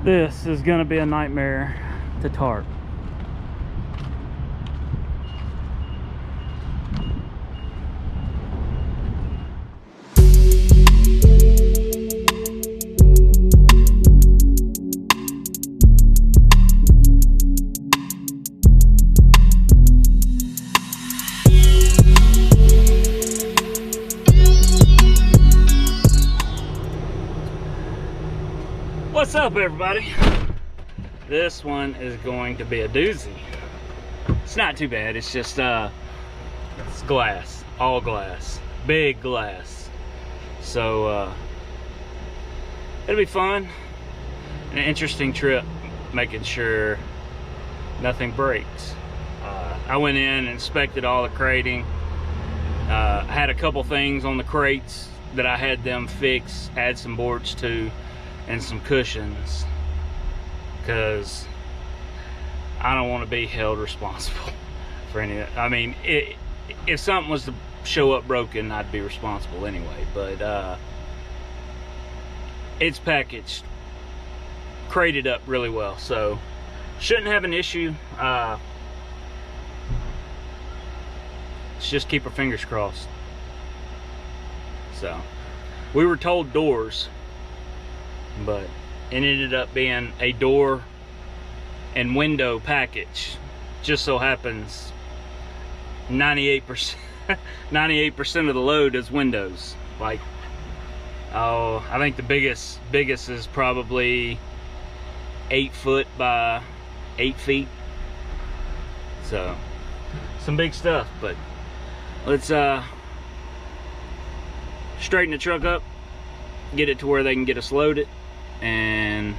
This is gonna be a nightmare to tarp. What's up, everybody? This one is going to be a doozy. It's not too bad. It's just it's glass, all glass, big glass. So it'll be fun, an interesting trip, making sure nothing breaks. I went in and inspected all the crating. Had a couple things on the crates that I had them fix, add some boards to, and some cushions, because I don't want to be held responsible for any of that. I mean, if something was to show up broken, I'd be responsible anyway, but it's packaged, crated up really well, so shouldn't have an issue. Let's just keep our fingers crossed. So we were told doors, but it ended up being a door and window package. Just so happens 98% of the load is windows. Like, oh, I think the biggest is probably 8 foot by 8 feet. So some big stuff, but let's straighten the truck up, get it to where they can get us loaded, and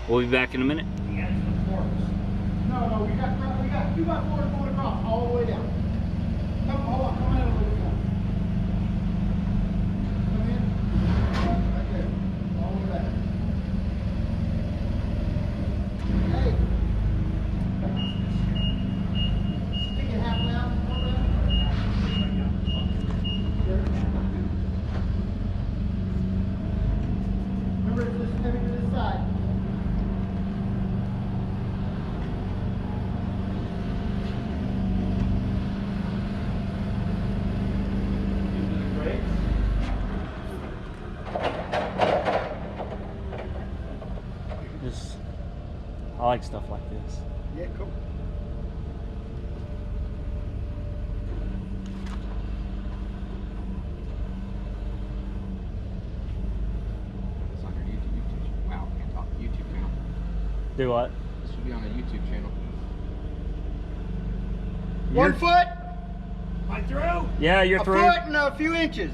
we'll be back in a minute. You got some forks. No, we got 2x4s going across all the way down. Hold on, come in a little bit. Come in. Right there. All the way back. Hey. Stick it half down. Remember, it's just heavy to this side. Just, I like stuff like this. Yeah, cool. It's on your YouTube. Wow, we can talk YouTube channel. Do what? This should be on a YouTube channel. 1 foot, Am I through? Yeah, you're a through. foot and a few inches.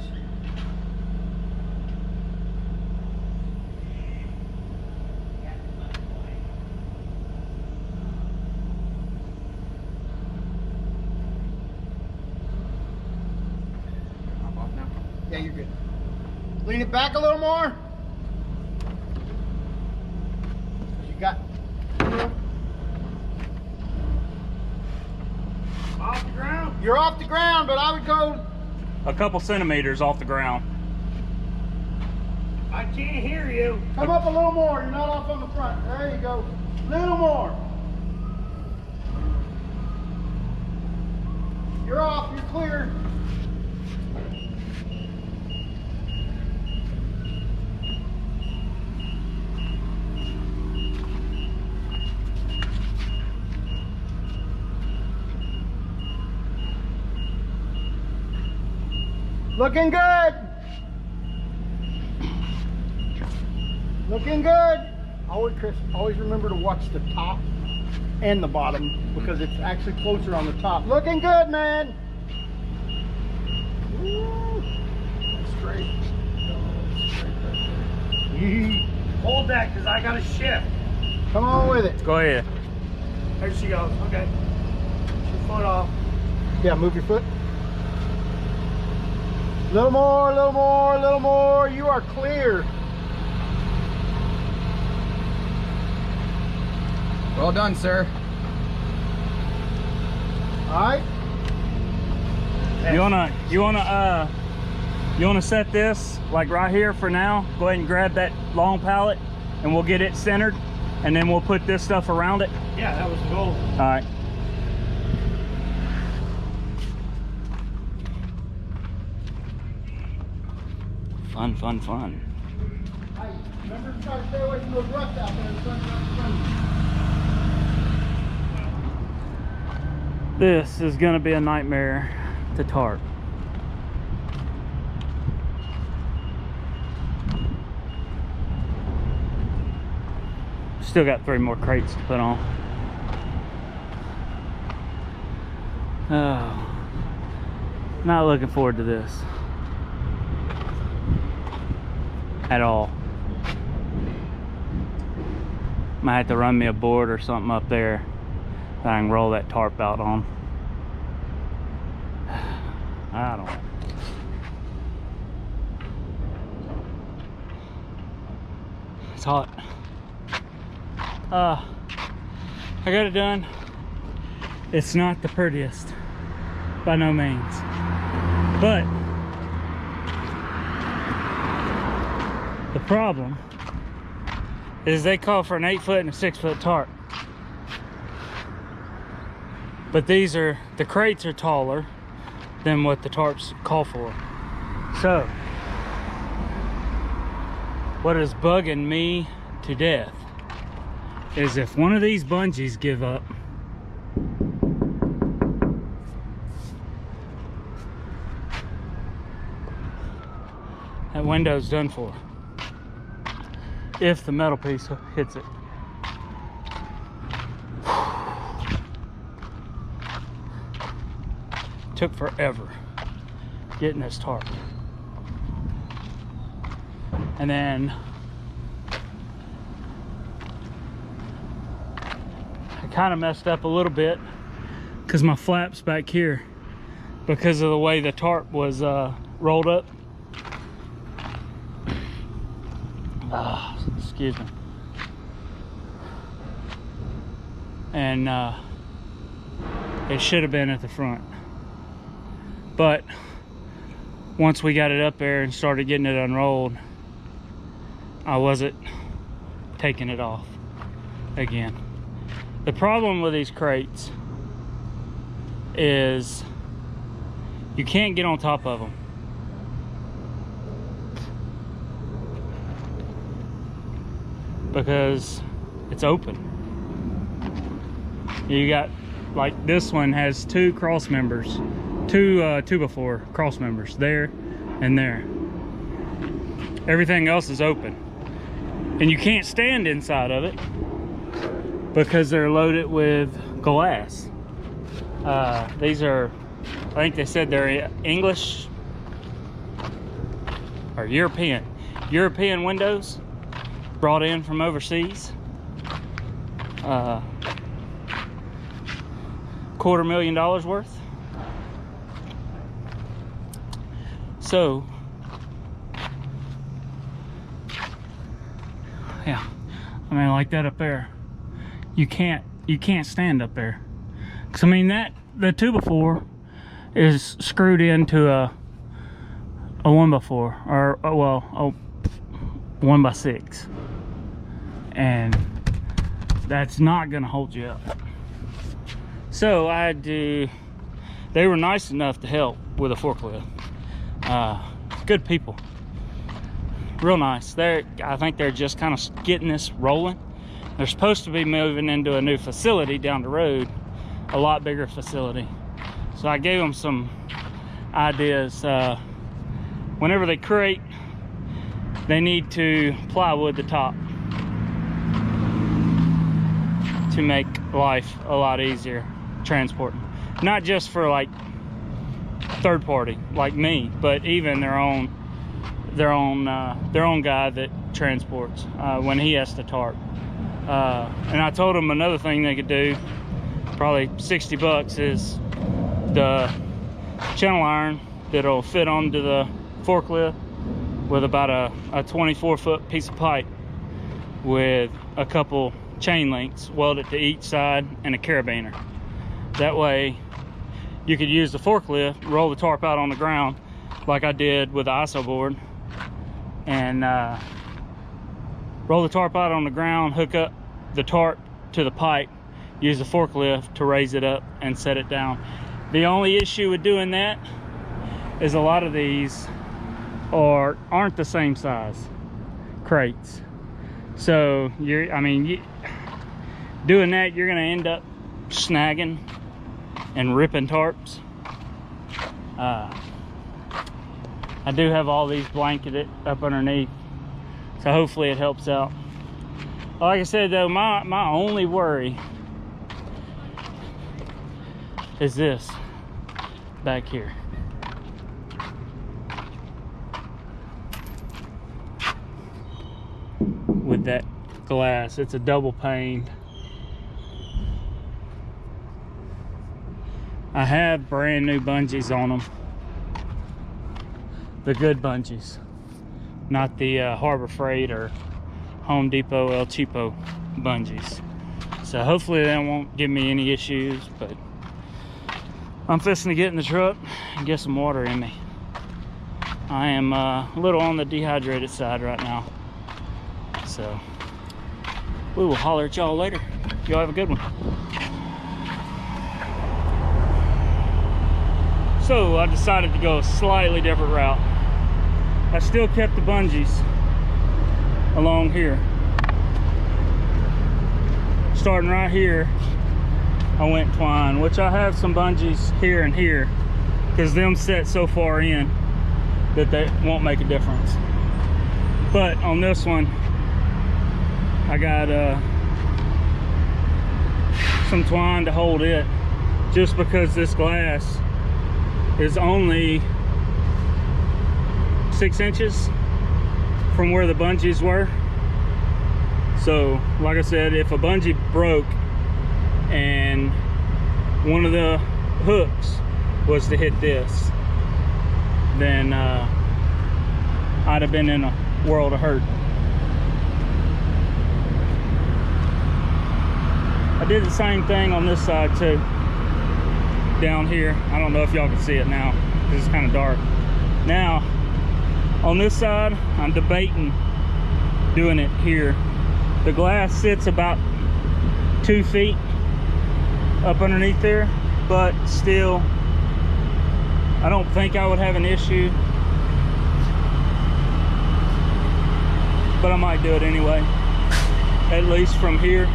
Hop off now. Yeah, you're good. Lean it back a little more. You got. Off the ground. You're off the ground, but I would go. A couple centimeters off the ground. I can't hear you. Come up a little more. You're not off on the front. There you go. Little more. You're off. You're clear. Looking good. Looking good. Always, Chris, always remember to watch the top and the bottom because it's actually closer on the top. Looking good, man. Woo. Straight. Hold that, because I got to shift. Come on with it. Go ahead. There she goes. Okay. Put your foot off. Yeah, move your foot. Little more, little more, little more. You are clear. Well done, sir. All right. You wanna set this like right here for now. Go ahead and grab that long pallet and we'll get it centered, and then we'll put this stuff around it? Yeah, that was the goal. All right. Fun, fun, fun. Hey, remember to try to stay away from those ruts out there. The sun's right in front of you. This is gonna be a nightmare to tarp. Still got 3 more crates to put on. Oh, not looking forward to this at all. Might have to run me a board or something up there that I can roll that tarp out on. I don't know. It's hot. I got it done. It's not the prettiest, by no means, but the problem is they call for an 8-foot and a 6-foot tarp, but the crates are taller than what the tarps call for. So what is bugging me to death is if one of these bungees give up, that window's done for. If the metal piece hits it. Took forever getting this tarp. And then I kind of messed up a little bit because my flap's back here because of the way the tarp was rolled up. Excuse me. And it should have been at the front, but once we got it up there and started getting it unrolled, I wasn't taking it off again. The problem with these crates is you can't get on top of them. Because it's open. You got, like, this one has 2 cross members, 2 2x4 cross members there and there. Everything else is open, and you can't stand inside of it because they're loaded with glass. These are, I think they said they're English or European windows, brought in from overseas. $250,000 worth. So yeah, I mean, like that up there, you can't stand up there, because I mean that the 2x4 is screwed into a 1x4 or well, a 1x6, and that's not gonna hold you up. So I had to, they were nice enough to help with a forklift. Good people, real nice. I think they're just kind of getting this rolling. They're supposed to be moving into a new facility down the road, a lot bigger facility. So I gave them some ideas. Whenever they crate, they need to plywood the top to make life a lot easier transporting. Not just for like third party like me, but even their own guy that transports when he has to tarp. And I told them another thing they could do, probably $60 is the channel iron that'll fit onto the forklift with about a 24-foot piece of pipe with a couple chain links welded to each side and a carabiner. That way you could use the forklift, roll the tarp out on the ground like I did with the ISO board, and roll the tarp out on the ground, hook up the tarp to the pipe, use the forklift to raise it up and set it down. The only issue with doing that is a lot of these aren't the same size crates. So doing that, you're gonna end up snagging and ripping tarps. I do have all these blanketed up underneath, so hopefully it helps out. Like I said though, my only worry is this back here. With that glass, it's a double paned. I have brand new bungees on them, the good bungees, not the Harbor Freight or Home Depot El Cheapo bungees. So hopefully that won't give me any issues, but I'm fixing to get in the truck and get some water in me. I am a little on the dehydrated side right now. So we will holler at y'all later. Y'all have a good one. So I decided to go a slightly different route. I still kept the bungees along here. Starting right here, I went twine, which I have some bungees here and here, because them set so far in that they won't make a difference. But on this one, I got some twine to hold it, just because this glass is only 6 inches from where the bungees were. So like I said, if a bungee broke and one of the hooks was to hit this, then I'd have been in a world of hurt. I did the same thing on this side too, down here. I don't know if y'all can see it now because it's kind of dark. Now on this side, I'm debating doing it here. The glass sits about 2 feet up underneath there, but still I don't think I would have an issue, but I might do it anyway, at least from here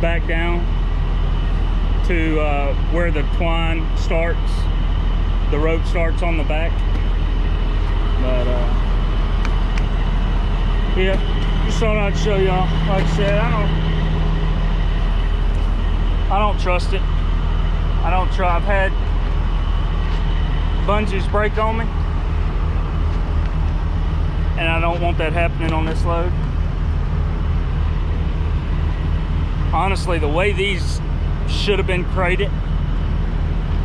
back down to where the twine starts, the rope starts on the back. But yeah, just thought I'd show y'all. Like I said, I don't trust it. I've had bungees break on me, and I don't want that happening on this load. Honestly, the way these should have been crated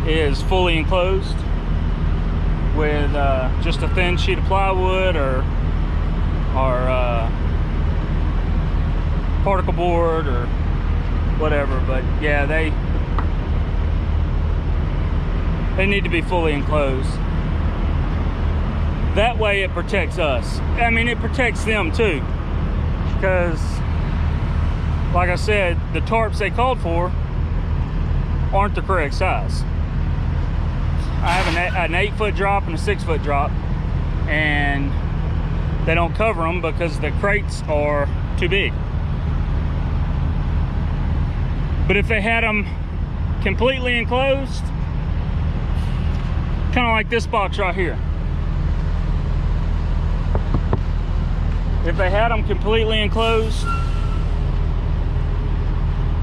is fully enclosed with just a thin sheet of plywood or particle board or whatever. But yeah, they need to be fully enclosed. That way it protects us. I mean, it protects them too, because like I said, the tarps they called for aren't the correct size. I have an 8-foot drop and a 6-foot drop, and they don't cover them because the crates are too big. But if they had them completely enclosed, kind of like this box right here, if they had them completely enclosed,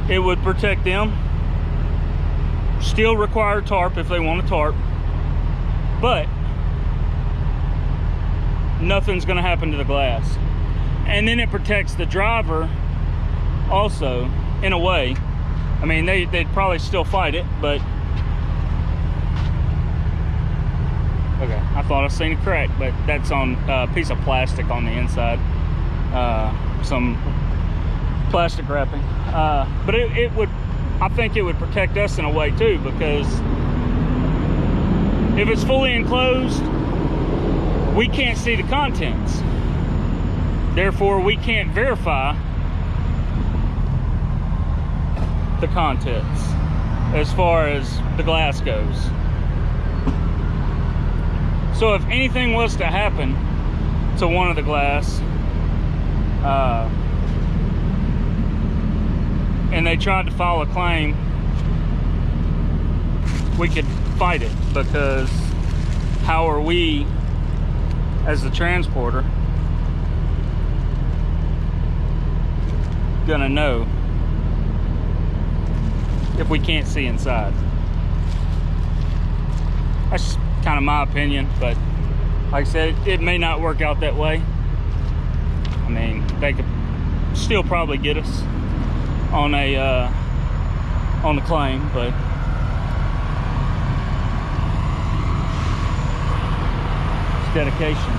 it would protect them. Still require tarp if they want a tarp, but nothing's gonna happen to the glass. And then it protects the driver also, in a way. I mean, they'd probably still fight it, but okay, I thought I seen a crack, but that's on a piece of plastic on the inside, some plastic wrapping. But it would, I think it would protect us in a way too, because if it's fully enclosed, we can't see the contents. Therefore, we can't verify the contents as far as the glass goes. So if anything was to happen to one of the glass, and they tried to file a claim, we could fight it, because how are we, as the transporter, gonna know if we can't see inside? That's just kind of my opinion, but like I said, it may not work out that way. I mean, they could still probably get us on a on the claim, but it's dedication.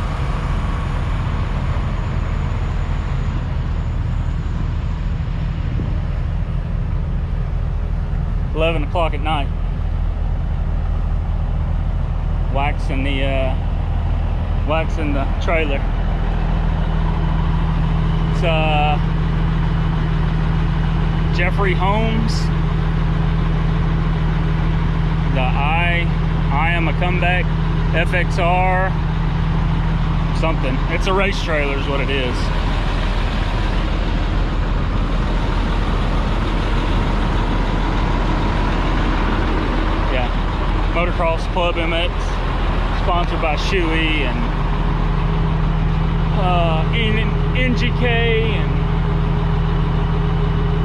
$11 o'clock at night. Waxing the trailer. It's Jeffrey Holmes. The I Am a Comeback FXR something. It's a race trailer is what it is. Yeah, Motocross Club MX, sponsored by Shoei and NGK and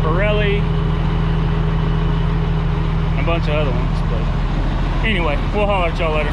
Pirelli, and a bunch of other ones. But anyway, we'll holler at y'all later.